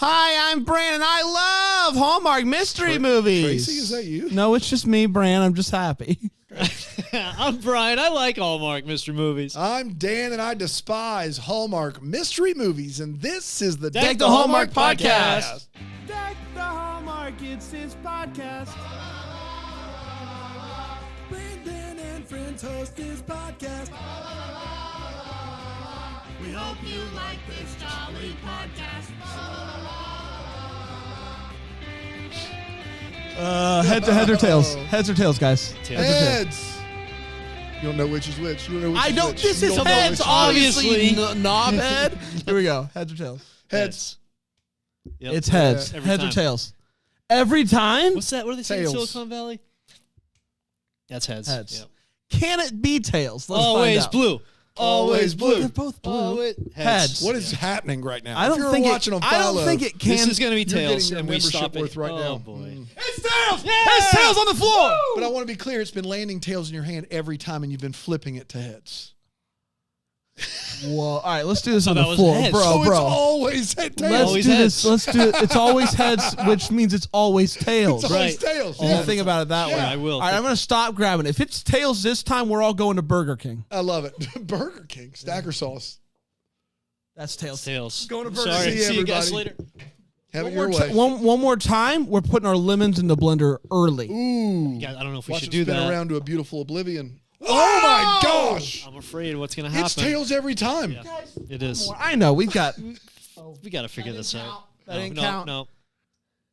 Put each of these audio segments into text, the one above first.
Hi, I'm Brandon. I love Hallmark mystery movies. Tracy, is that you? No, it's just me, Brand. I'm just happy. I'm Brian. I like Hallmark mystery movies. I'm Dan, and I despise Hallmark mystery movies, and this is the Deck the Hallmark podcast. Deck the Hallmark, it's his podcast. Brandon and friends host this podcast. We hope you like this jolly podcast. Heads or tails? Heads or tails, guys? Tails. Heads. You don't know which is which. You don't know which I is don't. which. This You is don't know heads, which is obviously. which. Knob head. Here we go. Heads or tails? Heads. Yep. It's heads. Every Heads time. or tails? Every time? What's that? What do they say in Tails. Silicon Valley? That's heads. Heads. Yep. Can it be tails? Let's Always find out. blue. Always blue. They're both blue. Always Heads. What is happening right now? I If don't you're think watching it. on I don't Follow, think it can. This is going to be You're tails, getting your and we stop membership it. worth right now. Oh, boy. It's tails. It's tails on the floor. But I want to be clear, it's been landing tails in your hand every time, and you've been flipping it to heads. Whoa! All right, let's do this on that the was floor, heads. bro, So bro. it's always tails. Let's Always do heads. this. Let's do it. It's always heads, which means it's always tails. It's always tails. You Yeah. think about it that way. I will. All right, I'm going to stop grabbing. If it's tails this time, we're all going to Burger King. I love it. Burger King, Stacker sauce. That's tails. Tails. Going to Burger Sorry. King. See you guys everybody. later. Have One it your more, way. one more time, we're putting our lemons in the blender early. Ooh. Yeah, I don't know if we Watch should it do spin that. around to a beautiful oblivion. Oh my gosh! I'm afraid what's going to happen. It's tails every time. Yeah, it is. I know, we've got... We got to figure this out. That didn't no, count. No.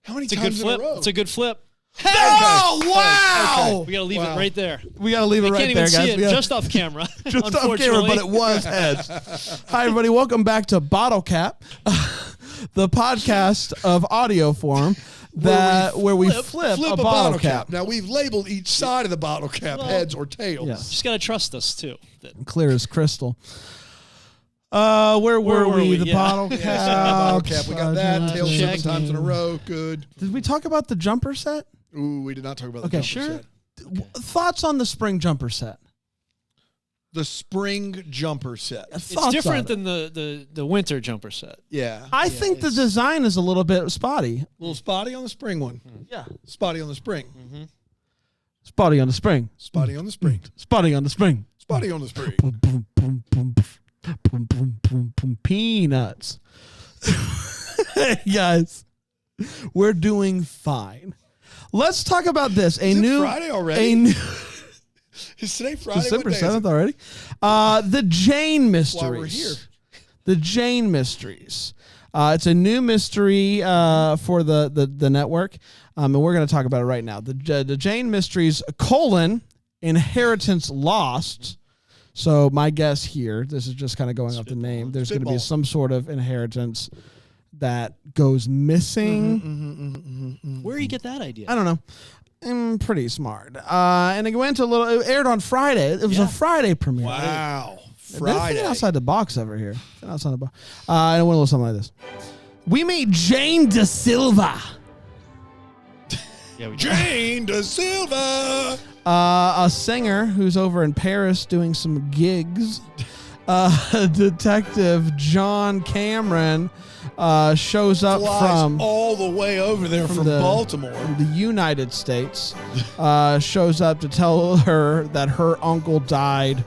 How many It's a good times in flip. a row? It's a good flip. Oh, wow! We got to leave Wow. it right there. We got to leave it You right can't there, even guys. see it We gotta- just off camera. just off camera, unfortunately. but it was heads. Hi, everybody. Welcome back to Bottle Cap, the podcast of audio form where we flip a bottle cap. Now we've labeled each side of the bottle cap heads or tails. Yeah. Just got to trust us, too. Clear as crystal. Where were we? The Yeah. bottle Yeah, cap. so bottle cap. We got that. Tails Check. 7 times in a row. Good. Did we talk about the jumper set? Ooh, we did not talk about the Okay, jumper sure. set. Thoughts on the spring jumper set? The spring jumper set. It's Thoughts different on it? than the winter jumper set. Yeah. I think the design is a little bit spotty. A little spotty on the spring one. Yeah. Spotty on the spring. Spotty on the spring. Spotty on the spring. Spotty on the spring. Spotty on the spring. Boom, boom, boom, boom, boom, boom, boom, boom, boom. Peanuts. Hey, guys, we're doing fine. Let's talk about this. Is it Friday already? Is today Friday? December What day is 7th it? already. The Jane Mysteries. While we're here. The Jane Mysteries. It's a new mystery for the network, and we're going to talk about it right now. The Jane Mysteries, Inheritance Lost. So my guess here, this is just kind of going off the name, there's going to be Spitball. some sort of inheritance that goes missing. Where do you get that idea? I don't know. I'm pretty smart. And it went it aired on Friday. It was a Friday premiere. Wow. They're Friday. thinking outside the box over here. Thinking outside the box. And it went a little something like this. We meet Jane Da Silva, Yeah, we Jane Da Silva. a singer who's over in Paris doing some gigs. Detective John Cameron shows up Flies from all the way over there from Baltimore. the United States. Shows up to tell her that her uncle died.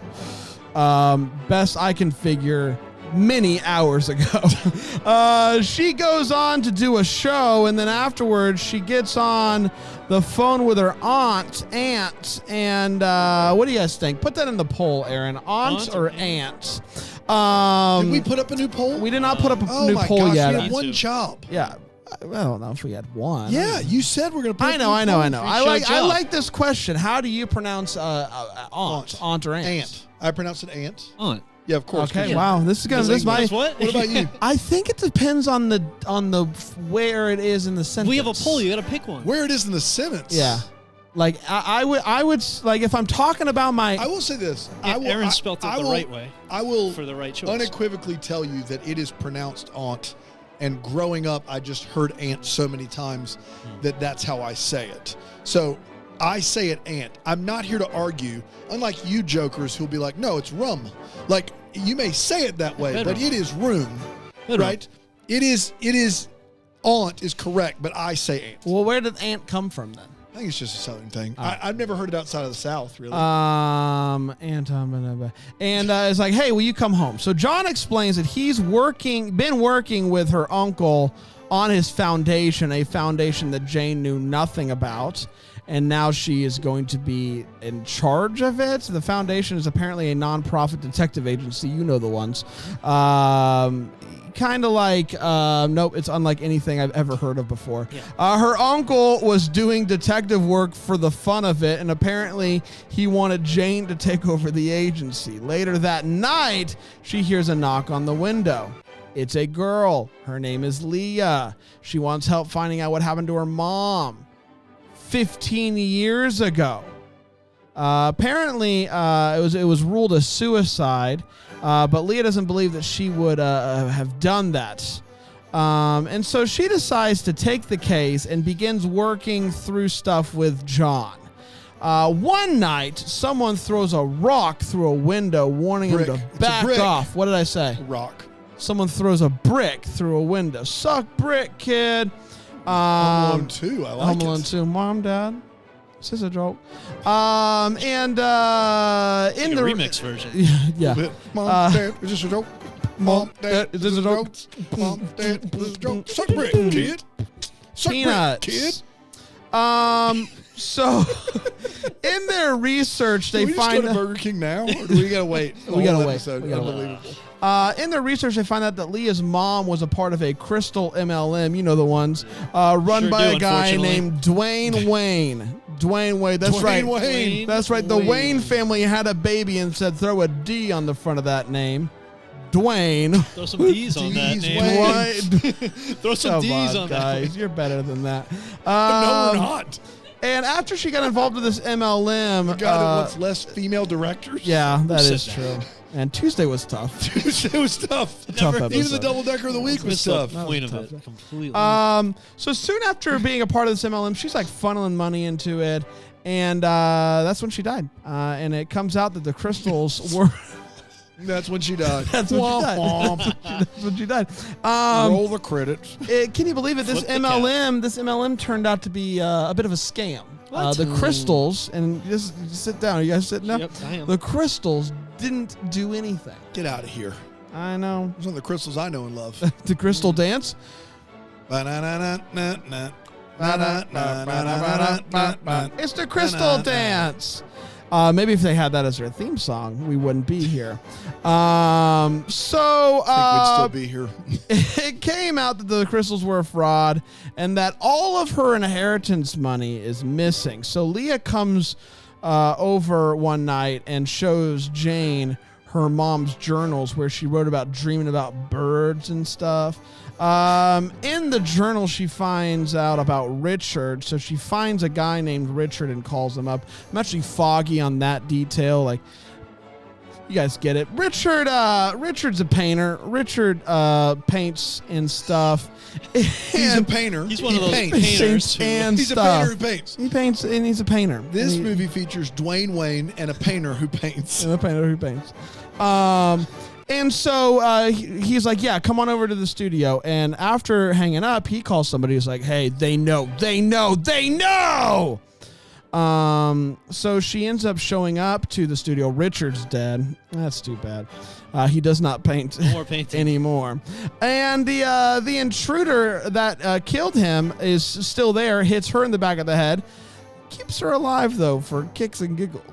Best I can figure, many hours ago. She goes on to do a show, and then afterwards she gets on the phone with her aunt, and what do you guys think? Put that in the poll, Aaron. Aunt or aunt? Did we put up a new poll? We did not put up a Oh new my poll gosh, yet. we had Me one too. job. Yeah, I don't know if we had one. Yeah, you said we're going to put I know. I job. like this question. How do you pronounce aunt or aunt? Ant. I pronounced it ant. Aunt. Yeah, of course. Okay, 'cause wow. This is gonna. This might. Guess what? What about you? I think it depends on the where it is in the sentence. We have a poll. You got to pick one. Where it is in the sentence. Yeah, like I would like if I'm talking about my. I will say this. Yeah, I will, Aaron I- spelt it I the will- right way I will for the right choice. unequivocally tell you that it is pronounced aunt. And growing up, I just heard aunt so many times that that's how I say it. So I say it aunt. I'm not here to argue. Unlike you jokers who'll be like, no, it's rum. Like, you may say it that way, Bedroom. but it is room, Bedroom. right? It is aunt is correct, but I say aunt. Well, where did aunt come from then? I think it's just a Southern thing. I've never heard it outside of the South, really. And it's like, hey, will you come home? So John explains that he's been working with her uncle on his foundation, a foundation that Jane knew nothing about, and now she is going to be in charge of it. The foundation is apparently a nonprofit detective agency. You know the ones. Kind of like, nope, it's unlike anything I've ever heard of before. Yeah. Her uncle was doing detective work for the fun of it, and apparently he wanted Jane to take over the agency. Later that night, she hears a knock on the window. It's a girl. Her name is Leah. She wants help finding out what happened to her mom 15 years ago. Apparently, it was ruled a suicide. But Leah doesn't believe that she would have done that. And so she decides to take the case and begins working through stuff with John. One night, someone throws a rock through a window, warning him to back off. What did I say? Rock. Someone throws a brick through a window. Suck brick, kid. Home Alone 2, I like Home Alone 2. Mom, Dad. This is a joke. In the remix version. Yeah. Mom, Dad, is this a joke? Mom, Dad, is this a joke? Mom, Dad, is this a joke? Suck brick, kid. Suck brick, kid. So in their research, they find go to Burger King now, or do we gotta wait? We gotta wait. Unbelievable. In their research, they find out that Leah's mom was a part of a crystal MLM, you know the ones, run by a guy named Dwayne Wayne. Dwayne Wayne, that's right. Wayne. That's right. The Wayne family had a baby and said throw a D on the front of that name. Dwayne. Throw some D's on that name. Throw some D's on that. Guys, you're better than that. No, we're not. And after she got involved with this MLM, the guy that wants less female directors. Yeah, that is true. And Tuesday was tough. Tuesday was tough. Even the double decker of the week was tough. Point of it completely. So soon after being a part of this MLM, she's like funneling money into it, and that's when she died. And it comes out that the crystals were. That's when she died. That's when she died. That's when she died. Roll the credits. Can you believe it? This MLM turned out to be a bit of a scam. The crystals, and just sit down. Are you guys sitting up? Yep, I am. The crystals didn't do anything. Get out of here. I know. Those are the crystals I know and love. The crystal dance? It's the crystal dance. Maybe if they had that as their theme song, we wouldn't be here. I think we'd still be here. It came out that the crystals were a fraud and that all of her inheritance money is missing. So Leah comes over one night and shows Jane her mom's journals where she wrote about dreaming about birds and stuff. In the journal, she finds out about Richard. So she finds a guy named Richard and calls him up. I'm actually foggy on that detail. Like, you guys get it. Richard's a painter. Richard paints and stuff. He's a painter. He's one of those painters. painters. He's a painter who paints. He paints, and he's a painter. This movie features Dwayne Wayne and a painter who paints. And so he's like, yeah, come on over to the studio. And after hanging up, he calls somebody who's like, hey, they know. So she ends up showing up to the studio. Richard's dead. That's too bad. He does not paint No more painting anymore. And the intruder that killed him is still there, hits her in the back of the head, keeps her alive, though, for kicks and giggles.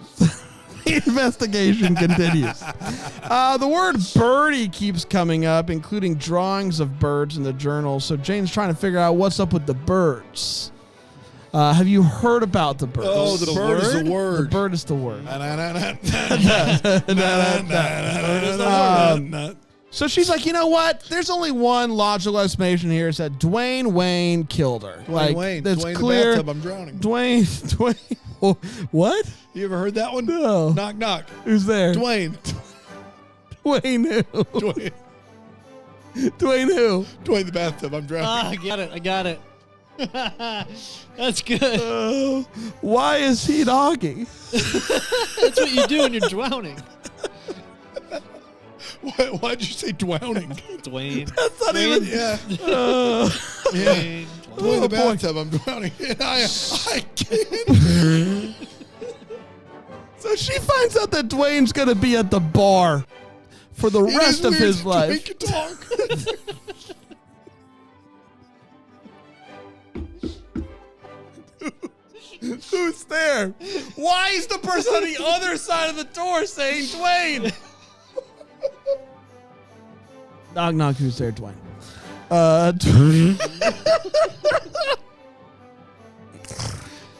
The investigation continues. The word birdie keeps coming up, including drawings of birds in the journal. So Jane's trying to figure out what's up with the birds. Have you heard about the bird? Oh, the bird is the word. The bird is the word. So she's like, you know what? There's only one logical explanation here. Is that Dwayne Wayne killed her. Dwayne Wayne. That's Dwayne clear. the bathtub, I'm drowning. Dwayne. What? You ever heard that one? No. Knock, knock. Who's there? Dwayne. Dwayne who? Dwayne. Dwayne who? Dwayne the bathtub, I'm drowning. I got it. That's good. Why is he doggy? That's what you do when you're drowning. Why'd you say drowning? Dwayne. That's not even. Yeah. Dwayne. Boy in the Oh, boy. bathtub, I'm drowning. And I can't. So she finds out that Dwayne's going to be at the bar for the It rest is of weird his that life. Dwayne can talk. Who's there? Why is the person on the other side of the door saying Dwayne? Knock, knock, who's there, Dwayne?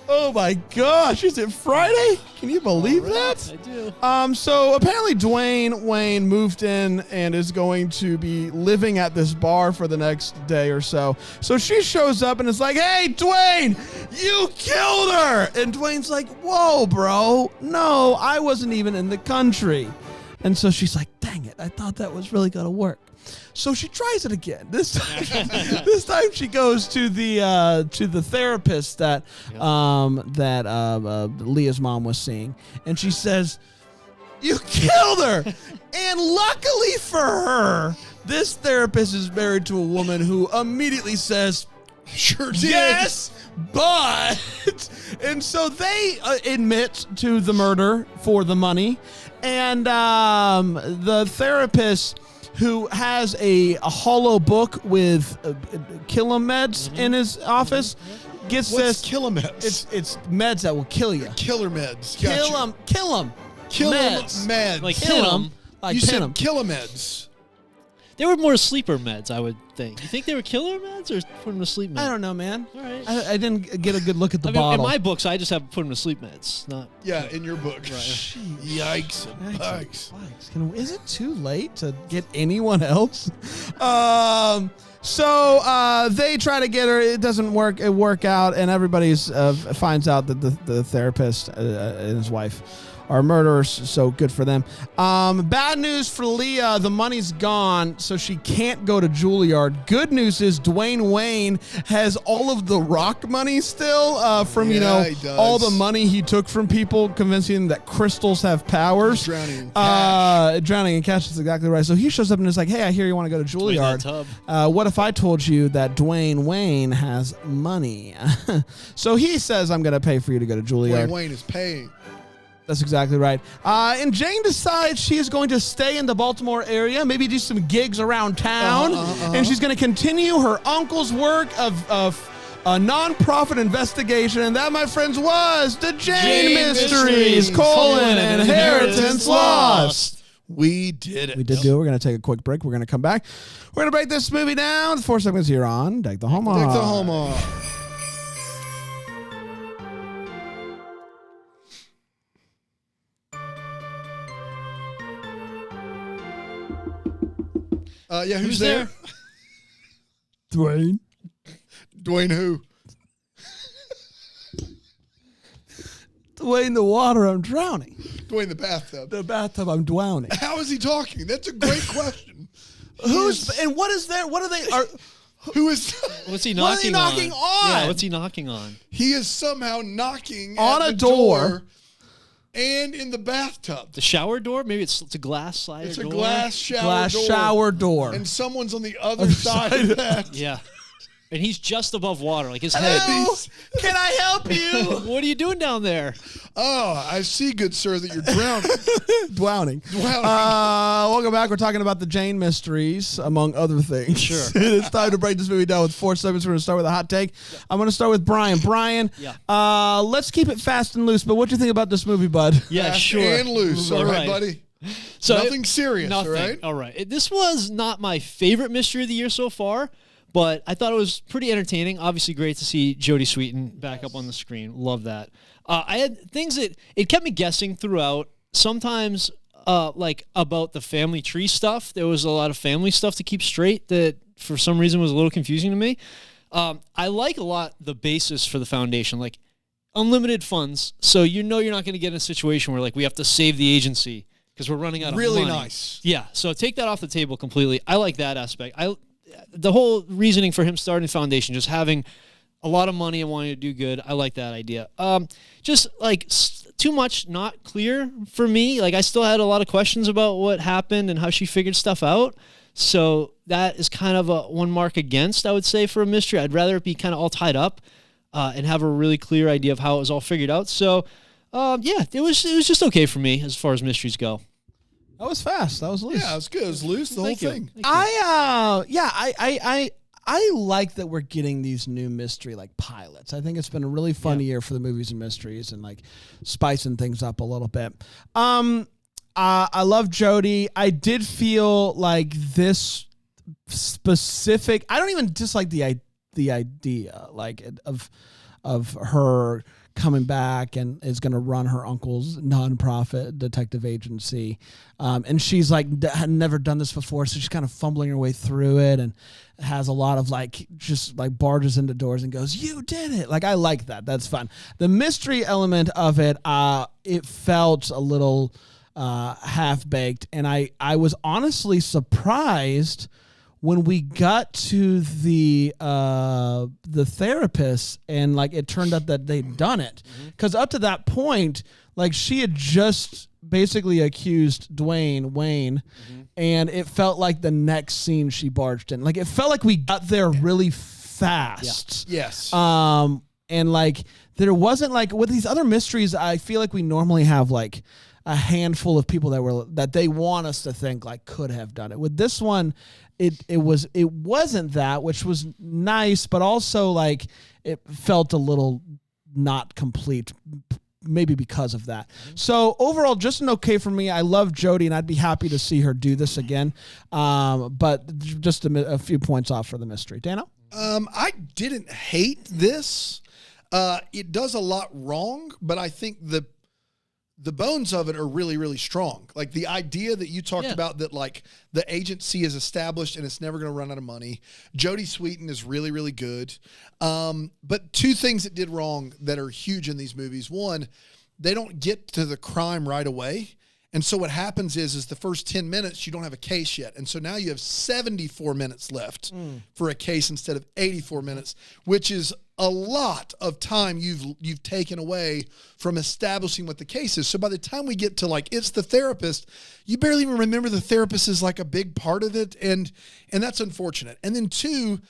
Oh my gosh, is it Friday? Can you believe that? I do. So apparently Dwayne Wayne moved in and is going to be living at this bar for the next day or so. So she shows up and is like, "Hey, Dwayne, you killed her!" And Dwayne's like, "Whoa, bro, no, I wasn't even in the country." And so she's like, "Dang it, I thought that was really gonna work." So she tries it again. This time she goes to the therapist that Leah's mom was seeing, and she says, "You killed her." And luckily for her, this therapist is married to a woman who immediately says, Sure did. "Yes, but," and so they admit to the murder for the money, and the therapist, who has a hollow book with killer meds in his office, gets What's this. killer meds? It's meds that will kill you. Killer meds. Kill Gotcha. them. Kill them. Killer meds. meds. Like Kill pin 'em. them. Like You pin said 'em. killer meds. They were more sleeper meds, I would think. You think they were killer meds or put them to sleep meds? I don't know, man. All right. I didn't get a good look at the I mean, in bottle. my books, I just have put them to sleep meds. Not. Yeah, in your book. Yikes. Yikes and bugs. Is it too late to get anyone else? So they try to get her. It doesn't work out, and everybody's finds out that the therapist and his wife are murderers. So good for them. Bad news for Leah. The money's gone, so she can't go to Juilliard. Good news is Dwayne Wayne has all of the rock money still from Yeah, he does. all the money he took from people, convincing them that crystals have powers. Drowning in cash. Drowning in cash is exactly right. So he shows up and is like, "Hey, I hear you want to go to Dwayne that Juilliard. What if I told you that Dwayne Wayne has money?" So he says, "I'm going to pay for you to go to Juilliard." Dwayne Wayne is paying. That's exactly right. And Jane decides she is going to stay in the Baltimore area, maybe do some gigs around town, and she's going to continue her uncle's work of a nonprofit investigation, and that, my friends, was the Jane Mysteries, Inheritance Lost. We did it. We did do it. We're going to take a quick break. We're going to come back. We're going to break this movie down. 4 segments here on Deck the Hallmark. Deck the Hallmark. Yeah, who's there? Dwayne. Dwayne who? Dwayne the water, I'm drowning. Dwayne the bathtub. The bathtub, I'm drowning. How is he talking? That's a great question. Who's and what is there? What are they? Who is? What's he What are they knocking knocking on? Yeah, what's he knocking on? He is somehow knocking On at a the door. and in the bathtub. The shower door? Maybe it's a glass slider It's a door? glass shower glass door. shower door. And someone's on the other side of that. Yeah. And he's just above water, like his Hello? head. Can I help you? What are you doing down there? Oh, I see, good sir, that you're drowning. Drowning. Drowning. Welcome back. We're talking about the Jane Mysteries, among other things. Sure. It's time to break this movie down with 4 segments. We're going to start with a hot take. I'm going to start with Brian. Brian, let's keep it fast and loose, but what do you think about this movie, bud? Yeah, Fast sure. and loose. All right, buddy. So Nothing serious, Nothing. all right? All right. This was not my favorite mystery of the year so far, but I thought it was pretty entertaining. Obviously, great to see Jodie Sweetin back up on the screen. Love that. I had things that it kept me guessing throughout. Sometimes, like about the family tree stuff, there was a lot of family stuff to keep straight that for some reason was a little confusing to me. I like a lot the basis for the foundation, like unlimited funds. So you're not going to get in a situation where like we have to save the agency because we're running out of money. Really nice. Yeah, so take that off the table completely. I like that aspect. The whole reasoning for him starting foundation, just having a lot of money and wanting to do good, I like that idea. Just like too much not clear for me. Like I still had a lot of questions about what happened and how she figured stuff out. So that is kind of a one mark against, I would say, for a mystery. I'd rather it be kind of all tied up and have a really clear idea of how it was all figured out. So, it was just okay for me as far as mysteries go. That was fast. That was loose. Yeah, it was good. It was loose, the whole thing. I like that we're getting these new mystery like pilots. I think it's been a really fun year for the movies and mysteries and like spicing things up a little bit. I love Jodie. I did feel like this specific. I don't even dislike the idea like of her coming back and is going to run her uncle's nonprofit detective agency. And she's like, had never done this before. So she's kind of fumbling her way through it and has a lot of like, just like barges into doors and goes, you did it. Like, I like that. That's fun. The mystery element of it, it felt a little half baked. And I was honestly surprised when we got to the therapist and like it turned out that they'd done it, because up to that point, like she had just basically accused Dwayne Wayne, and it felt like the next scene she barged in. Like it felt like we got there really fast. Yeah. Yes. And like there wasn't like with these other mysteries, I feel like we normally have like a handful of people that they want us to think like could have done it. With this one, it wasn't that, which was nice, but also like it felt a little not complete, maybe because of that. So overall, just an okay for me. I love Jodie, and I'd be happy to see her do this again. But just a few points off for the mystery. Dano? I didn't hate this. It does a lot wrong, but I think the bones of it are really, really strong. Like the idea that you talked about, that like the agency is established and it's never going to run out of money. Jodie Sweetin is really, really good. But two things that did wrong that are huge in these movies. One, they don't get to the crime right away. And so what happens is the first 10 minutes, you don't have a case yet. And so now you have 74 minutes left for a case instead of 84 minutes, which is a lot of time you've taken away from establishing what the case is. So by the time we get to like, it's the therapist, you barely even remember the therapist is like a big part of it. And that's unfortunate. And then two,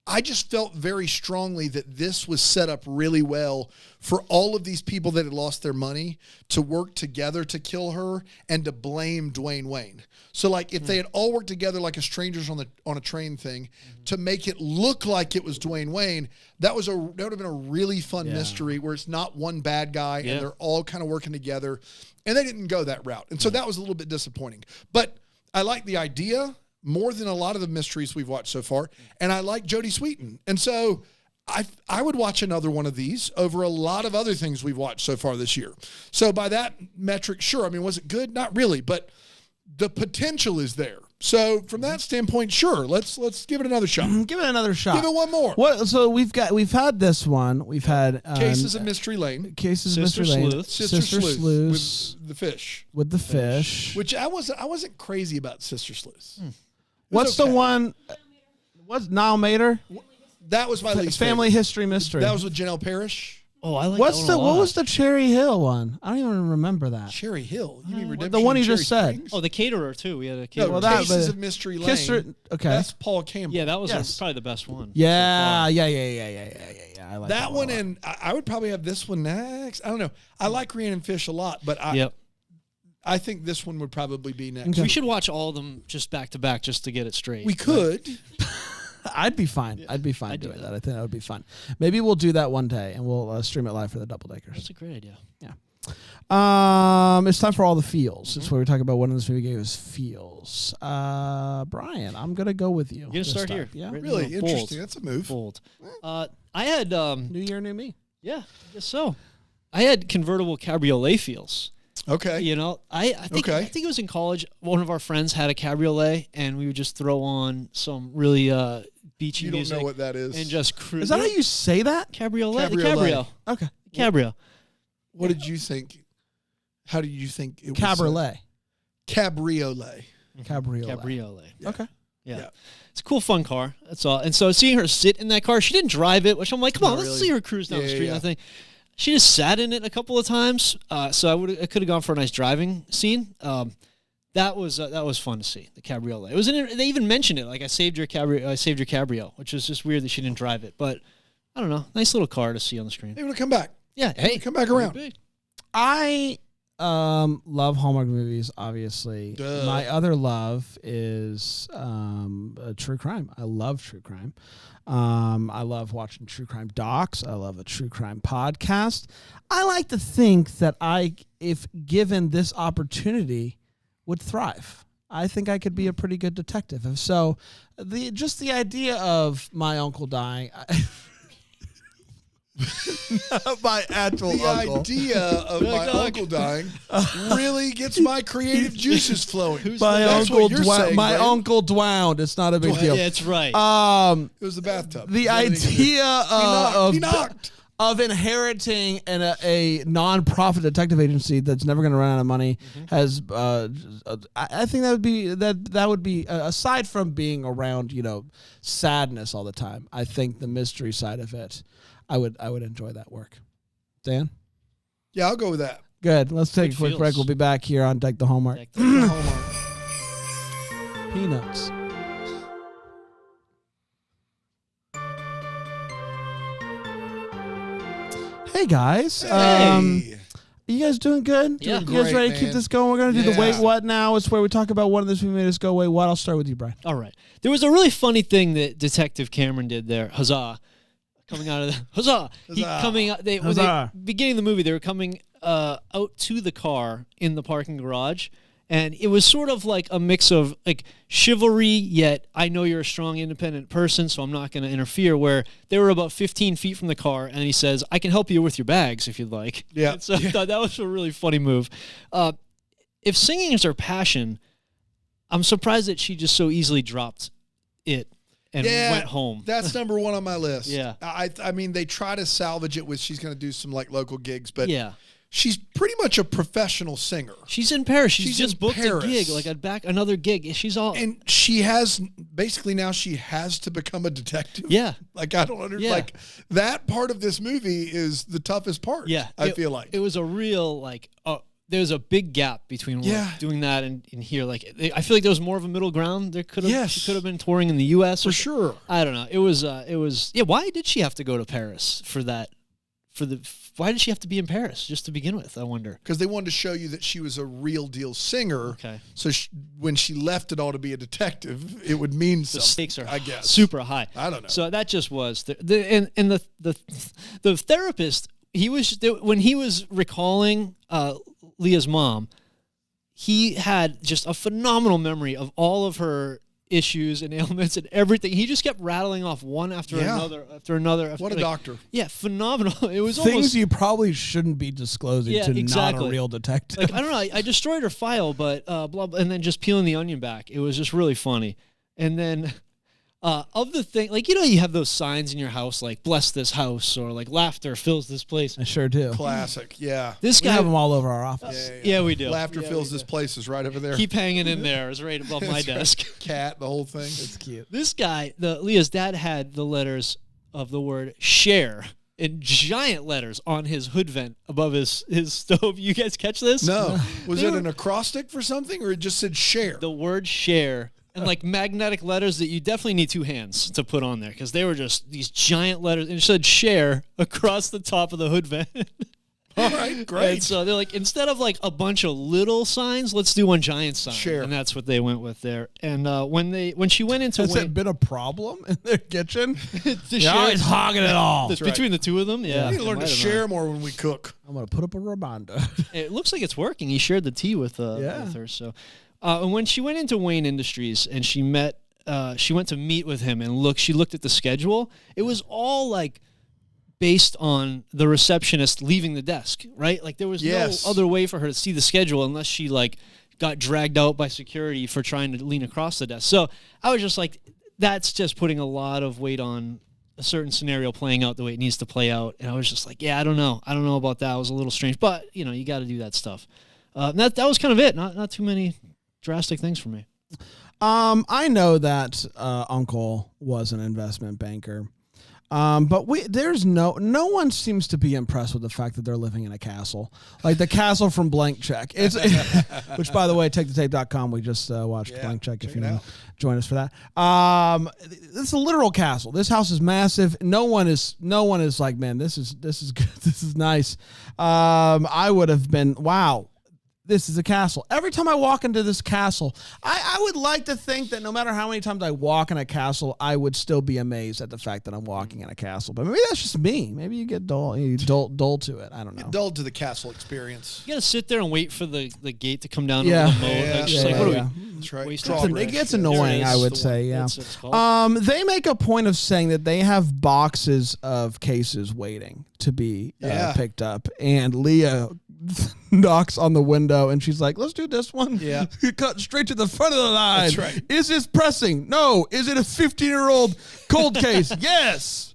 I just felt very strongly that this was set up really well for all of these people that had lost their money to work together to kill her and to blame Dwayne Wayne. So like if they had all worked together like a strangers on a train thing to make it look like it was Dwayne Wayne, that would have been a really fun mystery where it's not one bad guy and they're all kind of working together. And they didn't go that route. And so that was a little bit disappointing. But I like the idea more than a lot of the mysteries we've watched so far. And I like Jodie Sweetin. And so I would watch another one of these over a lot of other things we've watched so far this year. So by that metric, sure. I mean, was it good? Not really, but the potential is there. So from that standpoint, sure. Let's give it another shot. Give it another shot. Give it one more. What? So we've had this one. We've had Cases of Mystery Lane. Cases of Sister Mystery Lane. Sleuth. Sister Sleuth with the fish. With the fish. Which I wasn't crazy about Sister Sleuth. What's the one? What's Nile Mater? That was my least Family favorite. History Mystery. That was with Janelle Parrish. Oh, I like What's that one a what lot. was the Cherry Hill one? I don't even remember that. Cherry Hill. You mean Redemption? The one you Cherry just said. Springs? Oh, the caterer too. We had a No, caterer. well, that- Cases but- of Mystery Lane. Okay. That's Paul Campbell. yeah, that was Yes. probably the best one. Yeah. I like That one, a lot. and I would probably have this one next. I don't know. I like Rhiannon Fish a lot, but I think this one would probably be next. We should watch all of them just back to back just to get it straight. We could. I'd be fine. I'd be fine doing that. I think that would be fun. Maybe we'll do that one day, and we'll stream it live for the Double Deckers. That's a great idea. It's time for all the feels. It's where we talk about what in this movie gave us feels. Brian, I'm gonna go with you. You're gonna this start time. here. Yeah. Right. Really No, bold. interesting. That's a move. Bold. I had New year, new me. yeah, I guess so. I had convertible cabriolet feels. Okay. You know, I think it was in college. One of our friends had a cabriolet, and we would just throw on some really beachy You don't music know what that is. and just cruise. Is that how you say that? cabriolet? The Cabriolet. cabrio. Okay. The cabrio. What did you think? How did you think it was? Cabriolet. Cabriolet. Cabriolet. Cabriolet. Okay. Yeah. It's a cool, fun car. That's all. And so seeing her sit in that car, she didn't drive it, which I'm like, come on, Not let's really. see her cruise down the Yeah, street. yeah. And I think she just sat in it a couple of times. So I could have gone for a nice driving scene. that was fun to see, the cabriolet. It was they even mentioned it, like I saved your cabrio, which was just weird that she didn't drive it. But I don't know, nice little car to see on the screen. Maybe to come back. Yeah, hey, Come back around. I love Hallmark movies, obviously. Duh. My other love is true crime. I love true crime. I love watching true crime docs. I love a true crime podcast. I like to think that if given this opportunity, would thrive. I think I could be a pretty good detective. And so the idea of my uncle dying... my actual The uncle. idea of my uncle dying really gets my creative juices flowing. My That's uncle what you're saying, my Brandon. uncle drowned. It's not a big deal. Yeah, that's right. It was the bathtub. The idea He knocked. of inheriting a non-profit detective agency that's never going to run out of money has I think that would be aside from being around sadness all the time. I think the mystery side of it, I would enjoy that work. Dan? Yeah, I'll go with that. Good. Let's take Good a quick feels. break. We'll be back here on Deck the Hallmark. Hallmark. Peanuts. Hey guys. Hey. You guys doing good? Yeah. You guys Great, ready to keep man. this going? We're going to do the Yeah. Wait What now. It's where we talk about one of this movie made us go, wait, what? I'll start with you, Brian. All right. There was a really funny thing that Detective Cameron did there. Huzzah. Coming out of the... Huzzah. When Huzzah. beginning of the movie, they were coming out to the car in the parking garage. And it was sort of like a mix of like chivalry, yet I know you're a strong, independent person, so I'm not going to interfere, where they were about 15 feet from the car, and he says, I can help you with your bags if you'd like. Yeah. And so I thought that was a really funny move. If singing is her passion, I'm surprised that she just so easily dropped it and went home. That's number one on my list. Yeah. I mean, they try to salvage it with she's going to do some like local gigs, but Yeah. she's pretty much a professional singer. She's in Paris. She's She's just in booked Paris. a gig, like another gig. She's all... And she has basically now she has to become a detective. Yeah. Like I don't understand. Yeah. Like that part of this movie is the toughest part. Yeah, I feel like it was a real like. There's a big gap between doing that and here. Like I feel like there was more of a middle ground. There could have Yes. she could have been touring in the U.S. for sure. I don't know. It was yeah. Why did she have to go to Paris for that? Why did she have to be in Paris just to begin with? I wonder. Because they wanted to show you that she was a real deal singer. Okay. So when she left it all to be a detective, it would mean The something. stakes are I guess super high. I don't know. So that just was the therapist. When he was recalling Leah's mom, he had just a phenomenal memory of all of her issues and ailments and everything. He just kept rattling off one after another after another. What a doctor. Yeah, phenomenal. It was Things almost you probably shouldn't be disclosing Yeah, to not exactly. a real detective. like, I don't know. I destroyed her file, but blah, blah, and then just peeling the onion back. It was just really funny. And then of the thing, like, you have those signs in your house, like bless this house or like laughter fills this place. I sure do. Classic. Yeah. This We guy, have them all over our office. yeah, we do. Laughter Yeah, fills we this do. place is right over there. Keep hanging in there. It's right above my That's right. desk. Cat, the whole thing. It's cute. This guy, Leah's dad, had the letters of the word share in giant letters on his hood vent above his stove. You guys catch this? No. Was They it were- an acrostic for something or it just said share? The word share and like magnetic letters that you definitely need two hands to put on there because they were just these giant letters and it said share across the top of the hood vent. All right, great. And so they're like, instead of like a bunch of little signs, let's do one giant sign. Share. And that's what they went with there. And when she went into Has Wayne, it been a problem in their kitchen? the You're share- always hogging it all. That's right. between the two of them, yeah. we need to it learn to might have share more when we cook. I'm going to put up a reminder. It looks like it's working. He shared the tea with her. So, and when she went into Wayne Industries and she went to meet with him and she looked at the schedule. It was all like based on the receptionist leaving the desk, right? Like there was Yes. no other way for her to see the schedule unless she like got dragged out by security for trying to lean across the desk. So I was just like, that's just putting a lot of weight on a certain scenario playing out the way it needs to play out. And I was just like, yeah, I don't know about that. It was a little strange, but you got to do that stuff. That was kind of it. Not too many drastic things for me. I know that Uncle was an investment banker. But there's no one seems to be impressed with the fact that they're living in a castle, like the castle from Blank Check. Which, by the way, takethetape.com. We just watched Blank Check. If you want to join us for that, it's a literal castle. This house is massive. No one is like, man, this is good. This is nice. I would have been, wow. This is a castle. Every time I walk into this castle, I would like to think that no matter how many times I walk in a castle, I would still be amazed at the fact that I'm walking in a castle. But maybe that's just me. Maybe you get dull to it. I don't know. Dull to the castle experience. You got to sit there and wait for the gate to come down over the moat. That's right. It gets annoying, I would say, yeah. They make a point of saying that they have boxes of cases waiting to be picked up. And Leah knocks on the window and she's like, let's do this one. Yeah. Cut straight to the front of the line. That's right. Is this pressing? No. Is it a 15-year-old cold case? Yes.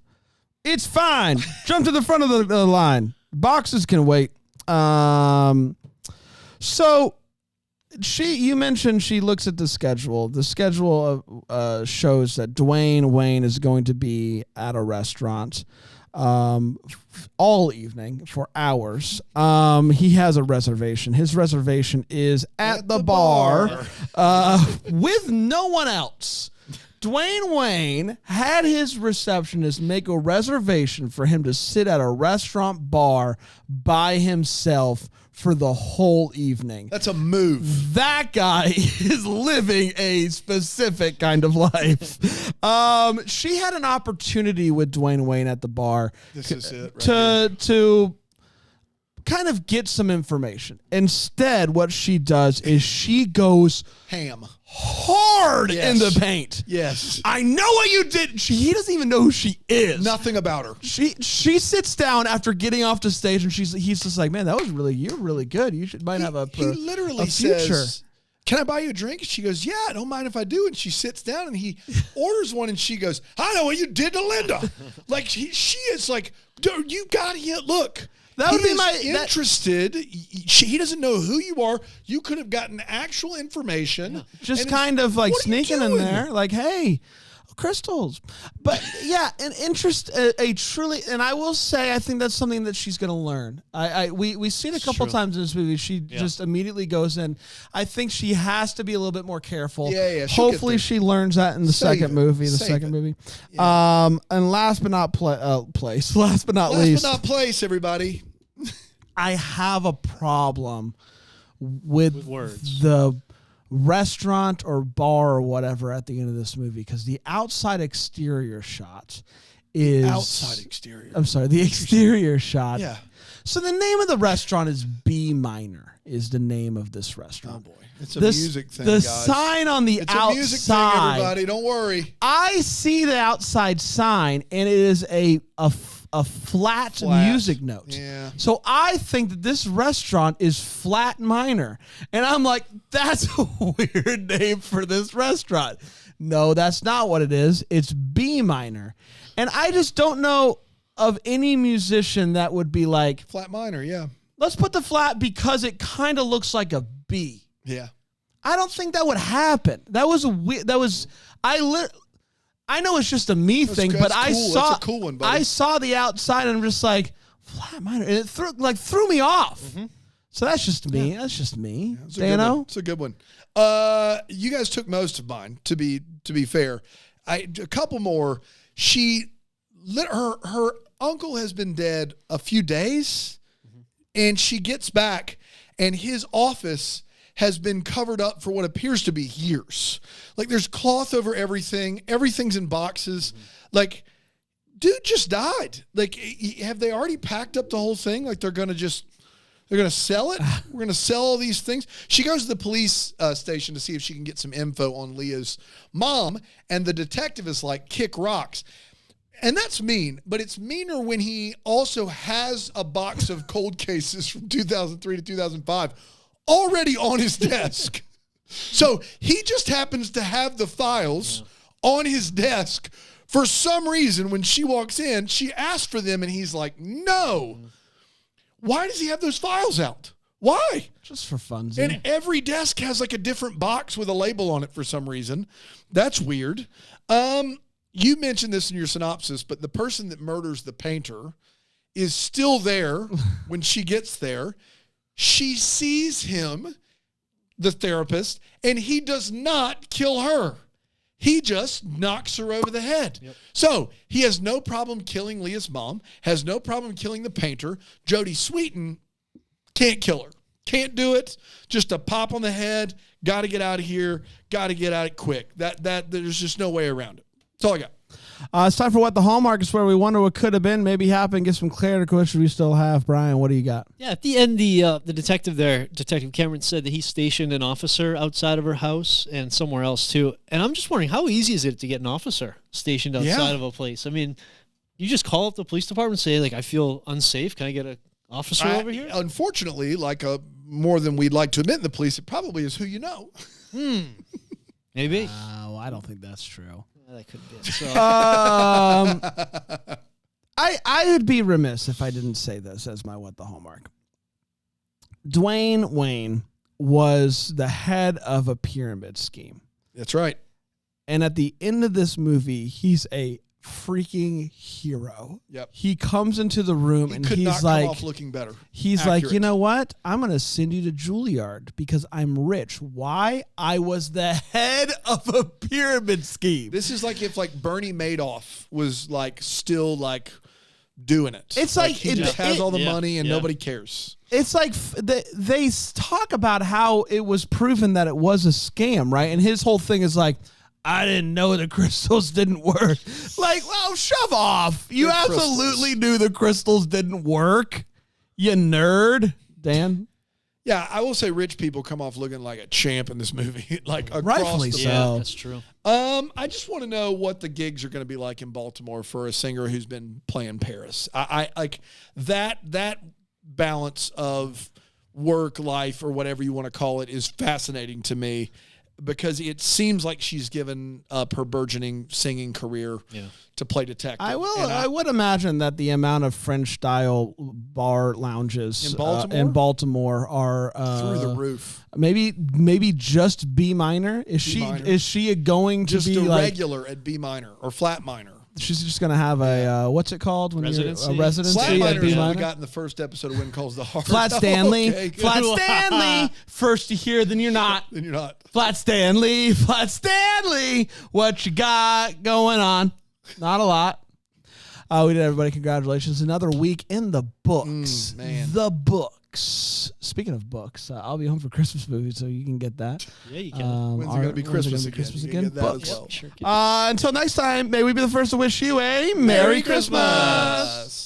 It's fine. Jump to the front of the line. Boxes can wait. So you mentioned she looks at the schedule. The schedule shows that Dwayne Wayne is going to be at a restaurant all evening for hours. He has a reservation. His reservation is at the bar with no one else. Dwayne Wayne had his receptionist make a reservation for him to sit at a restaurant bar by himself for the whole evening. That's a move. That guy is living a specific kind of life. She had an opportunity with Dwayne Wayne at the bar to kind of get some information. Instead, what she does is she goes ham hard in the paint. Yes. I know what you did. He doesn't even know who she is. Nothing about her. She sits down after getting off the stage and he's just like, man, you're really good. Might have a future. He literally says, can I buy you a drink? She goes, yeah, I don't mind if I do. And she sits down and he orders one and she goes, I know what you did to Linda. Like she is like, dude, you got here. Look. That would be interested. He doesn't know who you are. You could have gotten actual information. Just kind of like sneaking in there, like, hey, crystals. But yeah, an interest, a truly, and I will say, I think that's something that she's going to learn. We see it a couple times in this movie. She just immediately goes in. I think she has to be a little bit more careful. Yeah. Hopefully she learns that in the second movie. Yeah. And last but not least, everybody. I have a problem with words. The restaurant or bar or whatever at the end of this movie, because the outside exterior shot is the exterior shot. Yeah. So the name of the restaurant is B Minor is the name of this restaurant. Oh boy. It's a music thing, the guys. Sign on the outside. It's a music thing, everybody. Don't worry. I see the outside sign and it is a flat music note. Yeah. So I think that this restaurant is Flat Minor. And I'm like, that's a weird name for this restaurant. No, that's not what it is. It's B Minor. And I just don't know of any musician that would be like, Flat Minor, yeah. Let's put the flat because it kind of looks like a B. Yeah. I don't think that would happen. That was a weird, I know it's just a me thing, but I saw That's a cool one, buddy. I saw the outside and I'm just like, Flat Minor, and it threw me off. Mm-hmm. So that's just me. Yeah. That's just me. Dano? It's a good one. You guys took most of mine. To be fair, a couple more. Her uncle has been dead a few days, and she gets back, and his office has been covered up for what appears to be years. Like there's cloth over everything. Everything's in boxes. Like, dude just died. Like, have they already packed up the whole thing? Like they're going to sell it? We're going to sell all these things? She goes to the police station to see if she can get some info on Leah's mom. And the detective is like, kick rocks. And that's mean, but it's meaner when he also has a box of cold cases from 2003 to 2005 already on his desk. So he just happens to have the files on his desk. For some reason, when she walks in, she asks for them, and he's like, no. Why does he have those files out? Why? Just for funsies. And every desk has like a different box with a label on it for some reason. That's weird. you mentioned this in your synopsis, but the person that murders the painter is still there when she gets there. She sees him, the therapist, and he does not kill her. He just knocks her over the head. Yep. So he has no problem killing Leah's mom, has no problem killing the painter. Jodie Sweetin can't kill her. Can't do it. Just a pop on the head. Got to get out of here. Got to get out of it quick. That there's just no way around it. That's all I got. It's time for What the Hallmark is, where we wonder what could have been, maybe happened, get some clarity. Questions we still have. Brian, what do you got? Yeah, at the end, the detective there, Detective Cameron, said that he stationed an officer outside of her house and somewhere else too. And I'm just wondering, how easy is it to get an officer stationed outside of a place? I mean, you just call up the police department and say, like, I feel unsafe. Can I get an officer over here? Unfortunately, more than we'd like to admit in the police, it probably is who you know. Maybe. I don't think that's true. That could be it. So. I would be remiss if I didn't say this as my What the Hallmark. Dwayne Wayne was the head of a pyramid scheme. That's right. And at the end of this movie, he's a freaking hero. Yep. He comes into the room and could he's not like, come off looking better. He's Accurate. like, you know what? I'm going to send you to Juilliard because I'm rich. Why? I was the head of a pyramid scheme. This is like if Bernie Madoff was still doing it. It's he just has all the money and nobody cares. It's like they talk about how it was proven that it was a scam, right? And his whole thing is like, I didn't know the crystals didn't work. Like, well, shove off. You absolutely knew the crystals didn't work, you nerd. Dan? Yeah, I will say rich people come off looking like a champ in this movie. Rightfully so. Yeah, that's true. I just want to know what the gigs are going to be like in Baltimore for a singer who's been playing Paris. I like that balance of work, life, or whatever you want to call it is fascinating to me. Because it seems like she's given up her burgeoning singing career to play detective. I would imagine that the amount of French-style bar lounges in Baltimore are through the roof. Maybe just B minor. Is she going to just be a regular at B minor or flat minor? She's just going to have a what's it called when residency? You're a residency Flat minor at B is what minor. we got in the first episode of When Calls the Heart. Flat Stanley. Okay, good. Flat Stanley. First you hear, then you're not. Then you're not. Flat Stanley. What you got going on? Not a lot. We did, everybody. Congratulations. Another week in the books. Man. The books. Speaking of books, I'll be home for Christmas movies, so you can get that. Yeah, you can. When's it going to be Christmas again? You can get that Books. as well. Sure can. Until next time, may we be the first to wish you a Merry Christmas.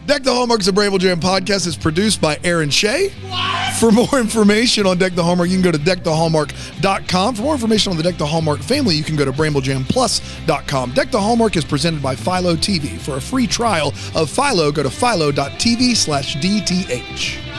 Deck the Hallmark is a Bramble Jam podcast. It's produced by Aaron Shea. What? For more information on Deck the Hallmark, you can go to deckthehallmark.com. For more information on the Deck the Hallmark family, you can go to bramblejamplus.com. Deck the Hallmark is presented by Philo TV. For a free trial of Philo, go to philo.tv/DTH.